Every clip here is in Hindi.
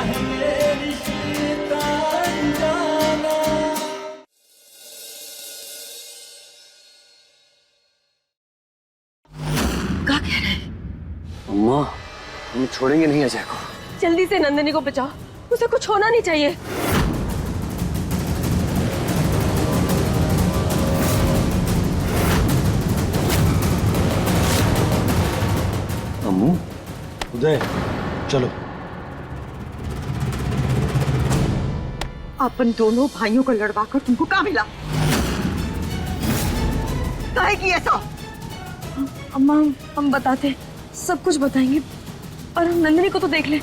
है ये रिश्ता अनजाना। क्या कह रहे हैं? अम्मा, हम छोड़ेंगे नहीं अजय को। जल्दी से नंदिनी को बचाओ, उसे कुछ होना नहीं चाहिए। अम्मू, उदय, चलो। अपन दोनों भाइयों को लड़वाकर तुमको कहाँ मिला? काहे की ऐसा? अम्मा, हम बताते, सब कुछ बताएंगे, और हम नंदिनी को तो देख ले।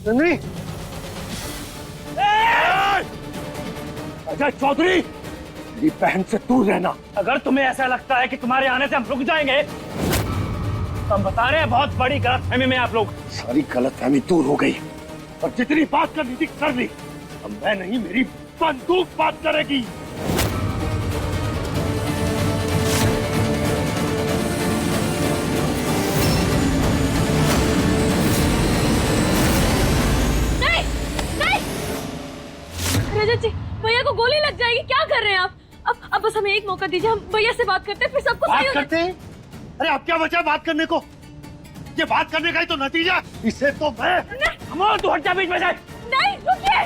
नंदिनी! अजय चौधरी, मेरी बहन से दूर रहना। अगर तुम्हें ऐसा लगता है कि तुम्हारे आने से हम रुक जाएंगे, तो हम बता रहे हैं बहुत बड़ी गलतफहमी में आप लोग। सारी गलतफहमी दूर हो गई और जितनी बात करनी थी कर ली। अब मैं नहीं, मेरी बंदूक बात करेगी। रजत जी, भैया को गोली लग जाएगी, क्या कर रहे हैं आप? अब बस हमें एक मौका दीजिए, हम भैया से बात करते हैं, फिर सब कुछ सही बात हो करते हैं? अरे अब क्या बचा बात करने को? ये बात करने का ही तो नतीजा। इसे तो मैं अमोल, तू हट जा बीच में से। नहीं, रुकिए।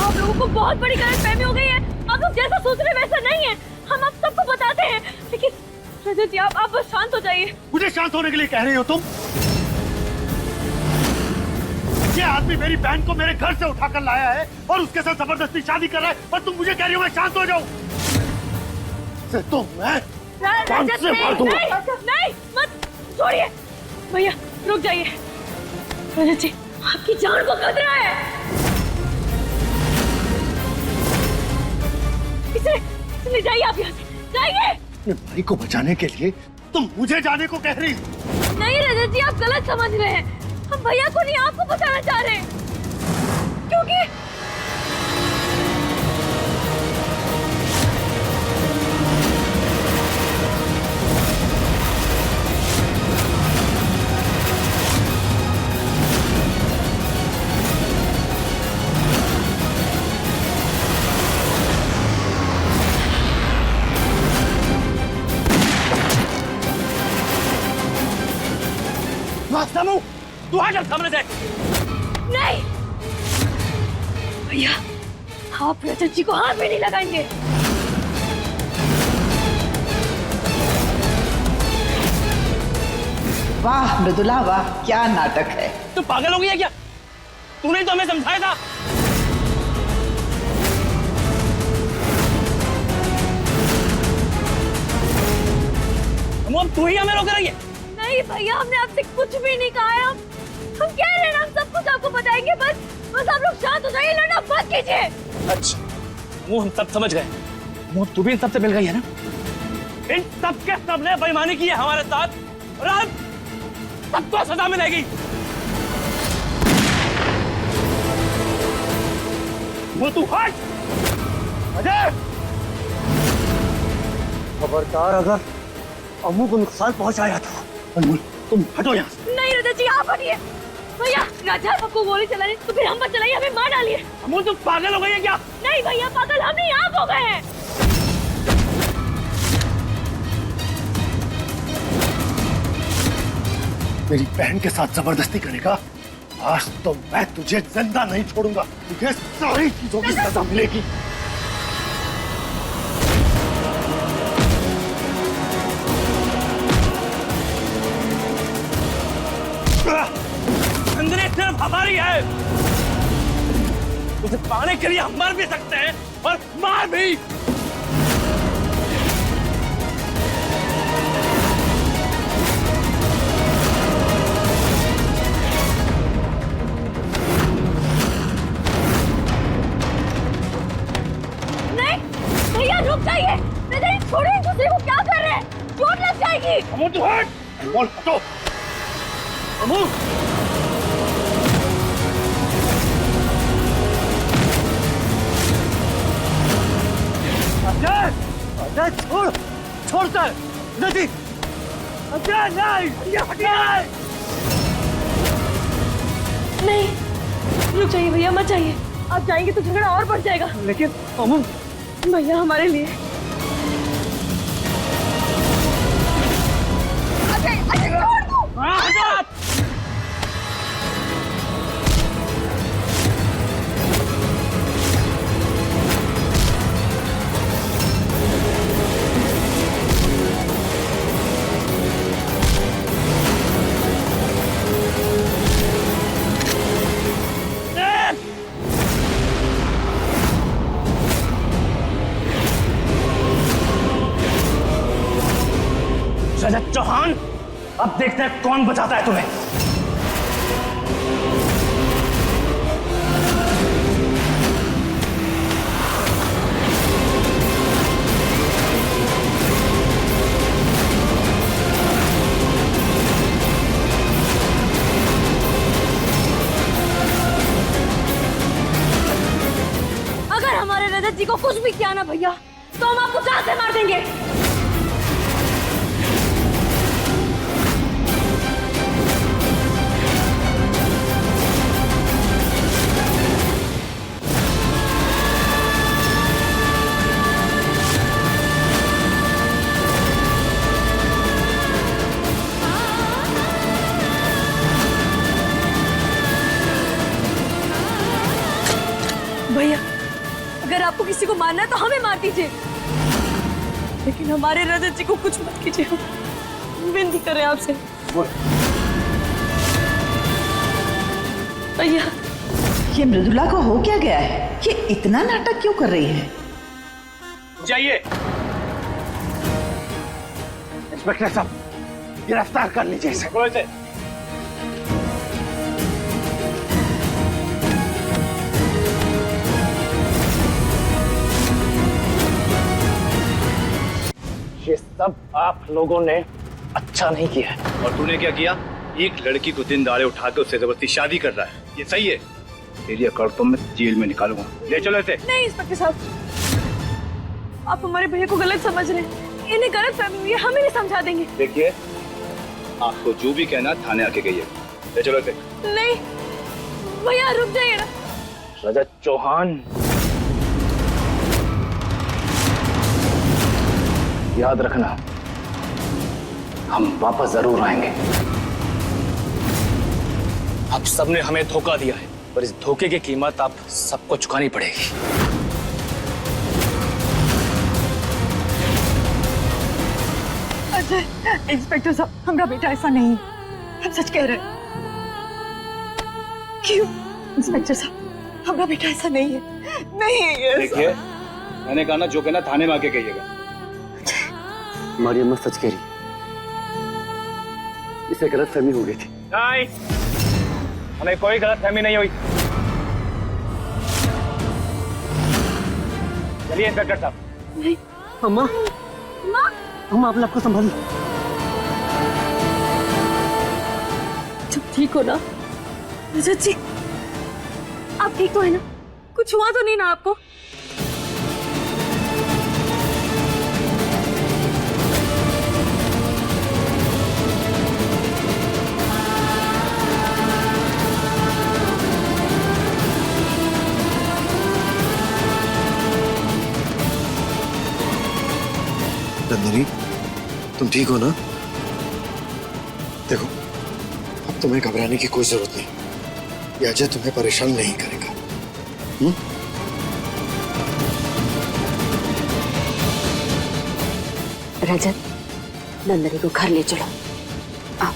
आप लोगों को बहुत बड़ी गलतफहमी हो गई है। आप लोग जैसा सोच रहे वैसा नहीं है। हम आप सबको बताते हैं, लेकिन रजत जी आप बस शांत हो जाइए। मुझे शांत होने के लिए कह रही हो तुम? ये आदमी मेरी बहन को मेरे घर से उठाकर लाया है और उसके साथ जबरदस्ती शादी कर रहा है, और तुम मुझे कह रही हो मैं शांत हो जाऊं? तो मैं जान से मार दूंगा। नहीं, मत छोड़िए। भैया रुक जाइए। रजत जी, आपकी जान को खतरा है। इसे जाइए, आप यहाँ से जाइए। अपने भाई को बचाने के लिए तुम मुझे जाने को कह रही हो? नहीं रजत जी, आप गलत समझ रहे हैं। हम भैया को नहीं, आपको बचाना चाह रहे हैं, क्योंकि समूह, तू आ चल सामने से। नहीं भैया, आप रजत जी को हाथ भी नहीं लगाएंगे। वाह मृदुला वाह, क्या नाटक है। तू पागल हो गई है क्या? तूने तो हमें समझाया था। अब तू ही हमें रोक रही है। नहीं भैया, हमने आपसे कुछ भी नहीं कहा है। हम कह रहे हैं, हम सब कुछ आपको बताएंगे। बस आप लोग शांत हो जाइए, लड़ना बंद कीजिए। अच्छा, वो हम सब समझ गए। वो तू भी इन सबसे मिल गई है ना? इन सब के सब ने बेईमानी की है हमारे साथ, और अब सबको सजा मिलेगी। वो तू हट। अजय, खबरदार, अगर अम्मू को नुकसान पहुंचाया था। अनमोल, तुम हटो यहाँ से। नहीं रजत जी, आप हटिए। भैया, राजा आपको गोली चलानी तो फिर हम पर चलाइए, हमें मार डालिए। अमोल, तुम पागल हो गई है क्या? नहीं भैया, पागल हम नहीं, आप हो गए हैं। मेरी बहन के साथ जबरदस्ती करेगा? आज तो मैं तुझे जिंदा नहीं छोड़ूंगा। तुझे सारी चीजों की सजा मिलेगी। नंदिनी सिर्फ हमारी है। उसे पाने के लिए हम मर भी सकते हैं और मार भी। चाहिए। रजत छोड़ो एक दूसरे को, क्या कर रहे हैं? चोट लग जाएगी। अमू तू हट, बोल हटो। अमू अजय, अजय छोड़, छोड़ कर, नहीं, अजय नहीं, ये हटिए। नहीं, रुक जाइए भैया, मत जाइए। आप जाएंगे तो झगड़ा और बढ़ जाएगा। लेकिन अमू, भैया हमारे लिए। अजय, अजय छोड़ दो। रजत चौहान, अब देखते हैं कौन बचाता है तुम्हें। अगर हमारे रजत जी को कुछ भी किया ना भैया, तो हम आपको जान से मार देंगे। भैया, अगर आपको किसी को मारना है तो हमें मार दीजिए, लेकिन हमारे रजत जी को कुछ मत कीजिए। हम विनती कर रहे हैं आपसे। भैया, ये मृदुला को हो क्या गया है? ये इतना नाटक क्यों कर रही है? जाइए। इंस्पेक्टर साहब, गिरफ्तार कर लीजिए इसे। ये सब आप लोगों ने अच्छा नहीं किया है। और तूने क्या किया? एक लड़की को दिन दहाड़े उठाकर उससे जबरदस्ती शादी कर रहा है, ये सही है? तेरी अकड़ तो मैं जेल में निकालूंगा। ले चलो इसे। नहीं इंस्पेक्टर साहब, आप हमारे भैया को गलत समझ रहे हैं। इन्हें गलत फहमी हुई है, हम इन्हें समझा देंगे। देखिए, आपको जो भी कहना थाने आके कहिए। ले चलो इसे। नहीं भैया, रुक जाइए ना। रजत चौहान, याद रखना, हम वापस जरूर आएंगे। आप सबने हमें धोखा दिया है, पर इस धोखे की कीमत आप सबको चुकानी पड़ेगी। अजय, इंस्पेक्टर साहब, हमारा बेटा ऐसा नहीं है, हम सच कह रहे हैं। क्यों इंस्पेक्टर साहब, हमारा बेटा ऐसा नहीं है, नहीं है ये। देखिए, मैंने कहा ना, जो कहना थाने में आके कहिएगा। हमारी अम्मा सच कह रही, इसे गलत फहमी हो गई थी। नहीं, हमें कोई गलत फहमी नहीं हुई। चलिए इंस्पेक्टर साहब। नहीं अम्मा, माँ, अम्मा अपने आप को संभालिए। तुम ठीक हो ना रजत जी? आप ठीक तो है ना? कुछ हुआ तो नहीं ना आपको? नंदिनी, तुम ठीक हो ना? देखो, अब तुम्हें घबराने की कोई जरूरत नहीं। ये अजय तुम्हें परेशान नहीं करेगा। रजत, नंदिनी को घर ले चलो। आओ।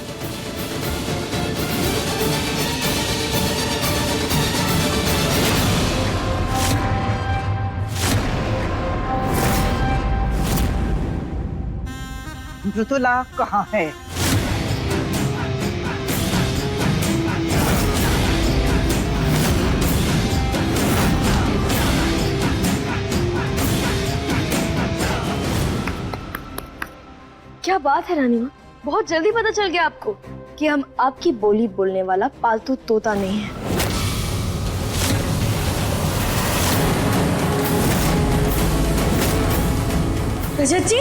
मृदुला कहाँ है? क्या बात है रानी माँ, बहुत जल्दी पता चल गया आपको कि हम आपकी बोली बोलने वाला पालतू तोता नहीं है। रजत जी,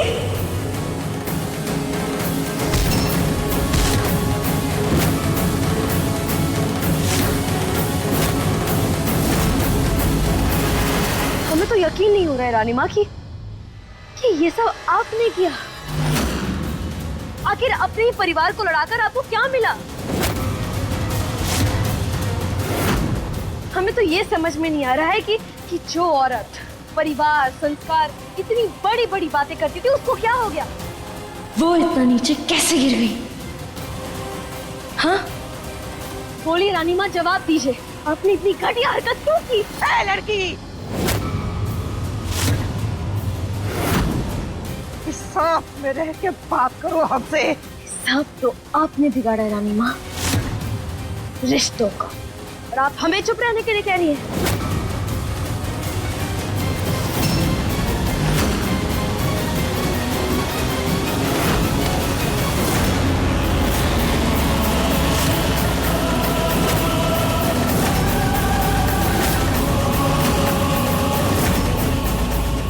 हमें तो यकीन नहीं हो रहा है रानी माँ कि ये सब आपने किया। आखिर अपने ही परिवार को लड़ाकर आपको क्या मिला? हमें तो ये समझ में नहीं आ रहा है कि जो औरत परिवार, संस्कार, इतनी बड़ी बड़ी बातें करती थी, उसको क्या हो गया? वो इतना नीचे कैसे गिर गई? हाँ, बोलिए रानी माँ, जवाब दीजिए। आपने इतनी घटिया हरकत क्यों की? लड़की, साफ में रह के बात करो हमसे। सब तो आपने बिगाड़ा है रानी माँ, रिश्तों का, और आप हमें चुप रहने के लिए कह रही हैं।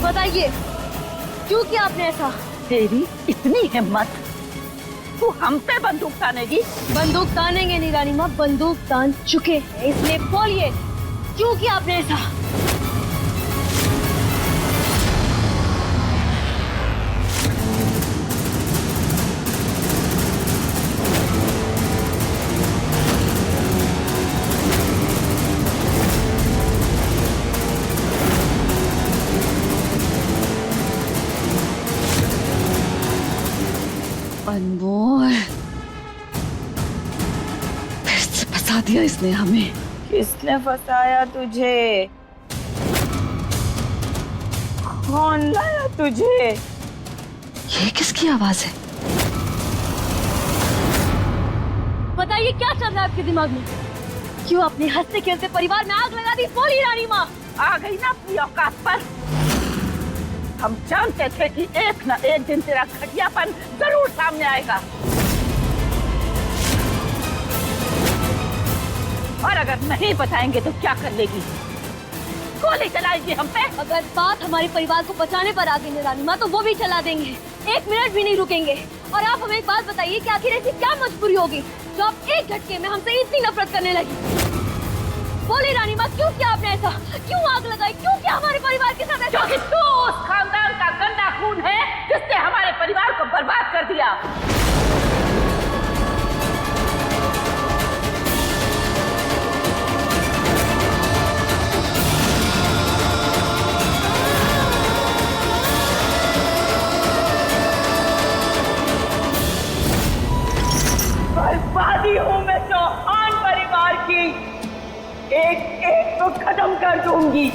बताइए क्यों किया आपने ऐसा? तेरी इतनी हिम्मत, तू हम पे बंदूक तानेगी? बंदूक तानेंगे नहीं रानी माँ, बंदूक तान चुके हैं, इसलिए बोलिए क्यों किया आपने ऐसा? अनमोल, फिर से फंसा दिया इसने हमें। किसने फंसाया तुझे? कौन लाया तुझे? ये किसकी आवाज है? बताइए क्या चल रहा है आपके दिमाग में? क्यों अपने हंसते खेलते परिवार में आग लगा दी? बोली रानी माँ। आ गई ना अपनी औकात पर। हम जानते थे कि एक न एक दिन तेरा घटियापन जरूर सामने आएगा, और अगर नहीं बताएंगे तो क्या कर लेगी? गोली चलाएगी हम पे? अगर बात हमारे परिवार को बचाने पर आ गई रानी माँ, तो वो भी चला देंगे, 1 मिनट भी नहीं रुकेंगे। और आप हमें एक बात बताइए कि आखिर ऐसी क्या मजबूरी होगी जो आप एक झटके में हमसे इतनी नफरत करने लगी? बोली रानी माँ, क्यों किया आपने ऐसा? क्यों आग लगाई? क्यों किया हमारे परिवार के साथ ऐसा? क्योंकि तू उस खानदान का गंदा खून है जिसने हमारे परिवार को बर्बाद कर दिया। बर्बादी हूँ मैं चौहान परिवार की, एक एक को खत्म कर दूंगी।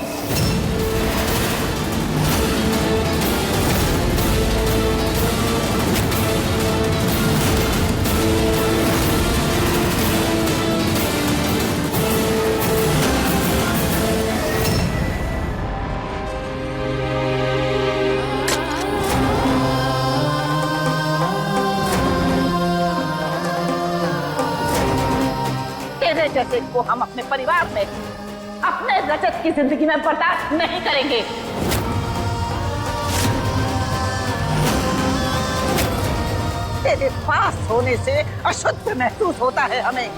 तेरे जैसे को हम अपने परिवार में, अपने रजत की जिंदगी में बर्दाश्त नहीं करेंगे। तेरे पास होने से अशुद्ध महसूस होता है हमें।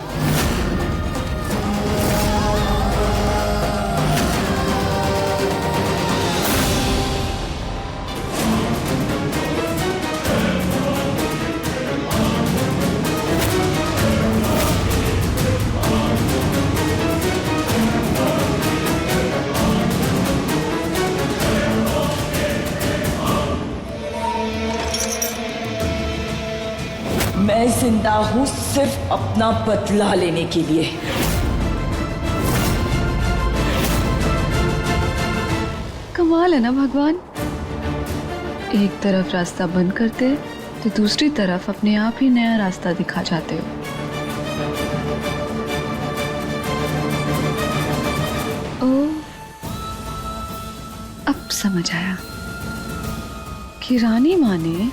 मैं जिंदा हूँ सिर्फ अपना बदला लेने के लिए। कमाल है ना भगवान, एक तरफ रास्ता बंद करते तो दूसरी तरफ अपने आप ही नया रास्ता दिखा जाते हो। ओ, अब समझ आया कि रानी माँ ने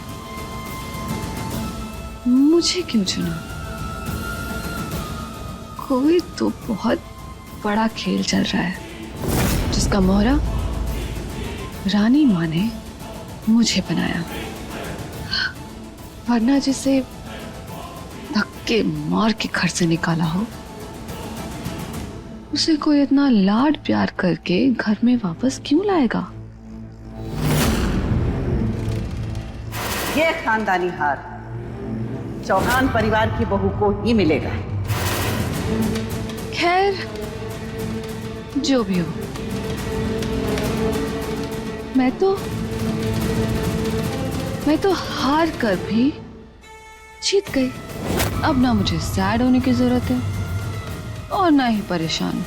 मुझे क्यों चुना? कोई तो बहुत बड़ा खेल चल रहा है जिसका मोहरा रानी माँ ने मुझे बनाया, वरना जिसे धक्के मार के घर से निकाला हो उसे कोई इतना लाड प्यार करके घर में वापस क्यों लाएगा? ये खानदानी हार चौहान परिवार की बहू को ही मिलेगा। खैर, जो भी हो, मैं तो हार कर भी जीत गई। अब ना मुझे सैड होने की जरूरत है और ना ही परेशान,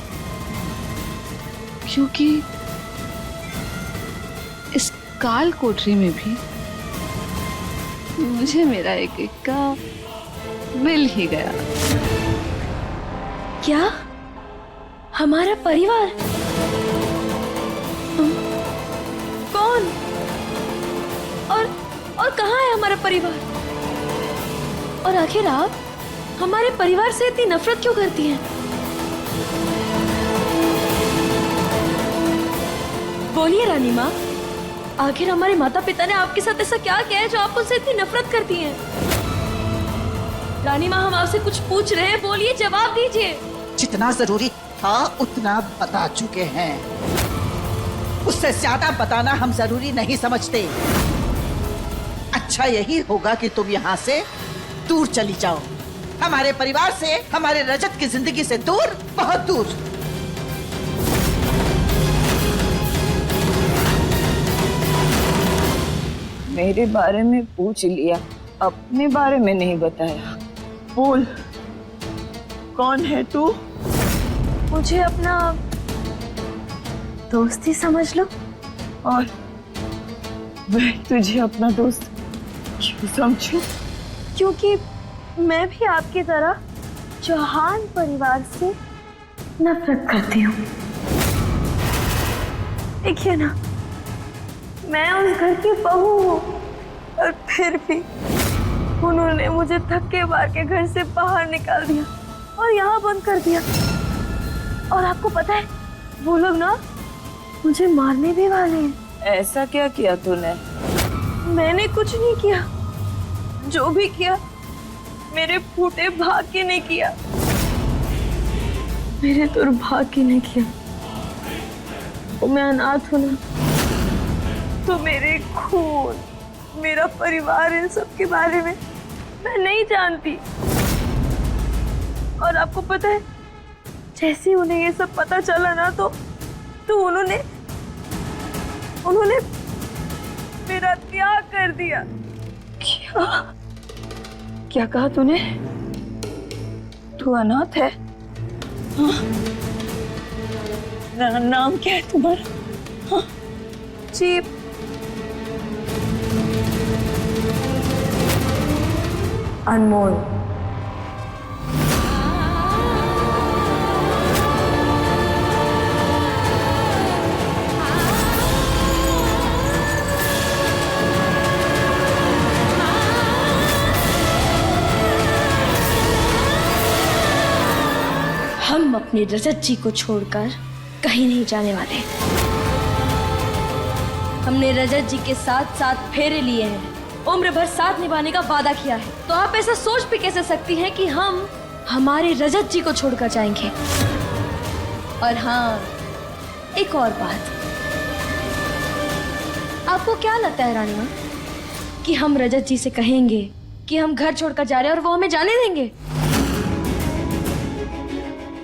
क्योंकि इस काल कोठरी में भी मुझे मेरा एक का मिल ही गया। क्या? हमारा परिवार? कौन? और कहाँ है हमारा परिवार? और आखिर आप हमारे परिवार से इतनी नफरत क्यों करती हैं? बोलिए रानी माँ, आखिर हमारे माता पिता ने आपके साथ ऐसा क्या किया है जो आप उनसे इतनी नफरत करती हैं? रानी माँ, हम आपसे कुछ पूछ रहे हैं, बोलिए, जवाब दीजिए। जितना जरूरी था उतना बता चुके हैं, उससे ज्यादा बताना हम जरूरी नहीं समझते। अच्छा यही होगा कि तुम यहाँ से दूर चली जाओ, हमारे परिवार से, हमारे रजत की जिंदगी से दूर, बहुत दूर। मेरे बारे में पूछ लिया, अपने बारे में नहीं बताया। बोल, कौन है तू? मुझे अपना दोस्त ही समझ लो। और मैं तुझे अपना दोस्त क्यों समझूं? क्योंकि मैं भी आपकी तरह चौहान परिवार से नफरत करती हूँ। देखिए ना, मैं उस घर की बहू हूँ और फिर भी उन्होंने मुझे धक्के मार के घर से बाहर निकाल दिया और यहाँ बंद कर दिया। और आपको पता है, वो लोग ना मुझे मारने भी वाले हैं। ऐसा क्या किया तूने? मैंने कुछ नहीं किया, जो भी किया मेरे फूटे भाग्य ने किया, मेरे दुर्भाग्य ने किया। तो मैं अनाथ हूं ना, तो मेरे खून, मेरा परिवार, इन सब के बारे में मैं नहीं जानती। और आपको पता है, जैसे उन्हें ये सब पता चला ना, तो उन्होंने मेरा त्याग कर दिया। क्या कहा तूने? तू अनाथ है? हाँ? नाम क्या है तुम्हारा? हाँ? जी, अनमोल। हम अपने रजत जी को छोड़कर कहीं नहीं जाने वाले। हमने रजत जी के साथ साथ फेरे लिए हैं, उम्र भर साथ निभाने का वादा किया है। तो आप ऐसा सोच भी कैसे सकती हैं कि हम हमारे रजत जी को छोड़कर जाएंगे? और हाँ, एक और बात, आपको क्या लगता है रानी माँ कि हम रजत जी से कहेंगे कि हम घर छोड़कर जा रहे हैं और वो हमें जाने देंगे?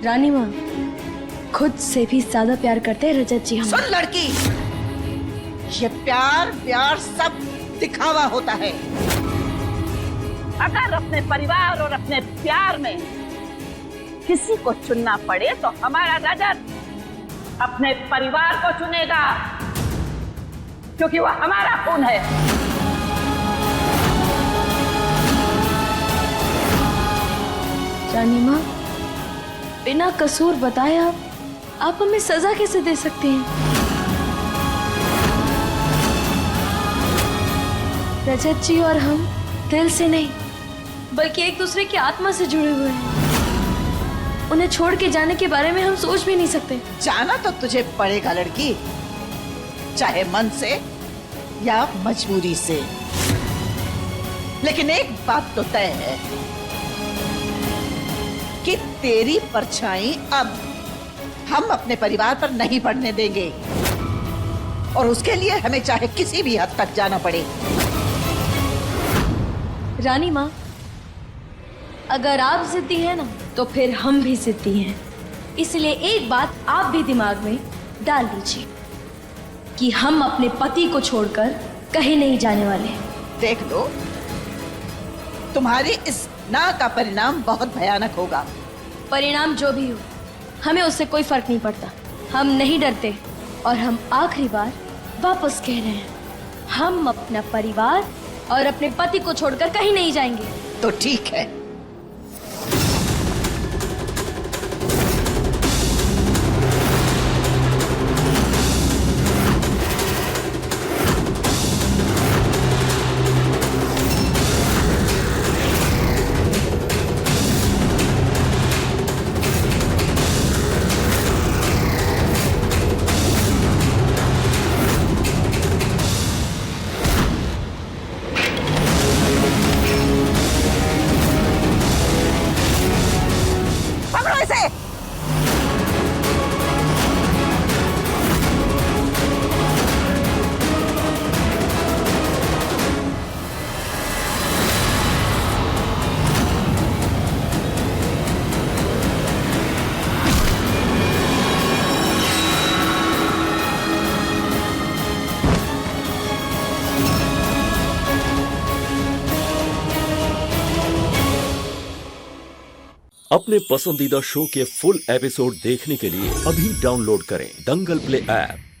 रानी माँ, खुद से भी ज्यादा प्यार करते हैं रजत जी हमें। सुन लड़की, ये प्यार सब दिखावा होता है। अगर अपने परिवार और अपने प्यार में किसी को चुनना पड़े तो हमारा रजत अपने परिवार को चुनेगा, क्योंकि वो हमारा खून है। रानी माँ, बिना कसूर बताए आप हमें सजा कैसे दे सकते हैं? रजत जी और हम दिल से नहीं, बल्कि एक दूसरे की आत्मा से जुड़े हुए हैं। उन्हें छोड़ के जाने के बारे में हम सोच भी नहीं सकते। जाना तो तुझे पड़ेगा लड़की, चाहे मन से या मजबूरी से। लेकिन एक बात तो तय है कि तेरी परछाई अब हम अपने परिवार पर नहीं पड़ने देंगे, और उसके लिए हमें चाहे किसी भी हद तक जाना पड़े। रानी माँ, अगर आप जिद्दी हैं ना, तो फिर हम भी जिद्दी हैं। इसलिए एक बात आप भी दिमाग में डाल दीजिए कि हम अपने पति को छोड़कर कहीं नहीं जाने वाले। देख लो, तुम्हारी इस ना का परिणाम बहुत भयानक होगा। परिणाम जो भी हो, हमें उससे कोई फर्क नहीं पड़ता। हम नहीं डरते, और हम आखिरी बार वापस कह रहे हैं, हम अपना परिवार और अपने पति को छोड़कर कहीं नहीं जाएंगे। तो ठीक है। अपने पसंदीदा शो के फुल एपिसोड देखने के लिए अभी डाउनलोड करें दंगल प्ले ऐप।